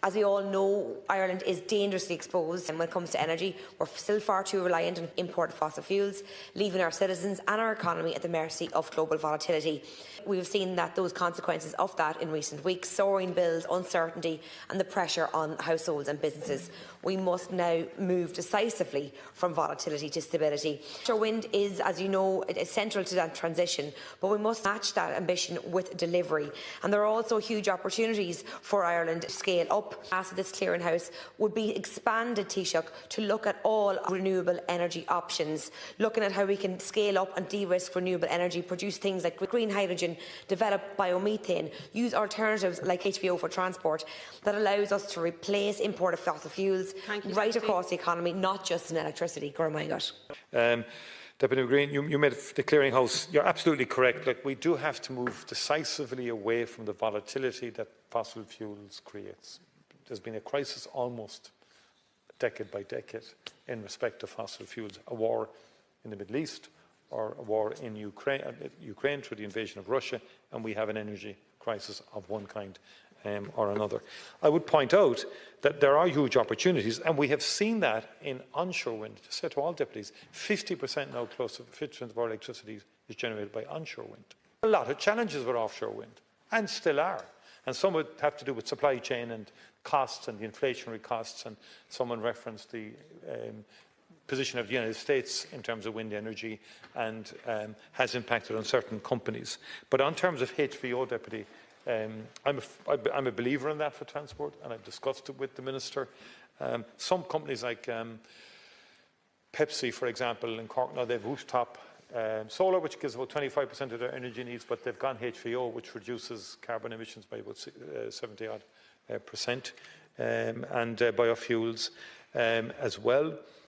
As we all know, Ireland is dangerously exposed when it comes to energy. We're still far too reliant on imported fossil fuels, leaving our citizens and our economy at the mercy of global volatility. We've seen that those consequences of that in recent weeks: soaring bills, uncertainty and the pressure on households and businesses. We must now move decisively from volatility to stability. Offshore wind is, as you know, central to that transition, but we must match that ambition with delivery. And there are also huge opportunities for Ireland to scale up. After this clearinghouse would be expanded, Taoiseach, to look at all renewable energy options, looking at how we can scale up and de-risk renewable energy, produce things like green hydrogen, develop biomethane, use alternatives like HVO for transport that allows us to replace imported fossil fuels right across the economy, not just in electricity. Deputy Green, you made the clearinghouse. You're absolutely correct. Look, we do have to move decisively away from the volatility that fossil fuels creates. There's been a crisis almost decade by decade in respect to fossil fuels. A war in the Middle East or a war in Ukraine through the invasion of Russia, and we have an energy crisis of one kind or another. I would point out that there are huge opportunities, and we have seen that in onshore wind. Just say to all deputies, 50% now, close to 50% of our electricity is generated by onshore wind. A lot of challenges with offshore wind, and still are. And some would have to do with supply chain and costs and the inflationary costs, and someone referenced the position of the United States in terms of wind energy and has impacted on certain companies. But on terms of HVO, Deputy, I'm a believer in that for transport, and I've discussed it with the Minister. Some companies like Pepsi, for example, in Cork now, they have rooftop solar, which gives about 25% of their energy needs, but they've gone HVO, which reduces carbon emissions by about 70-odd%, and biofuels as well.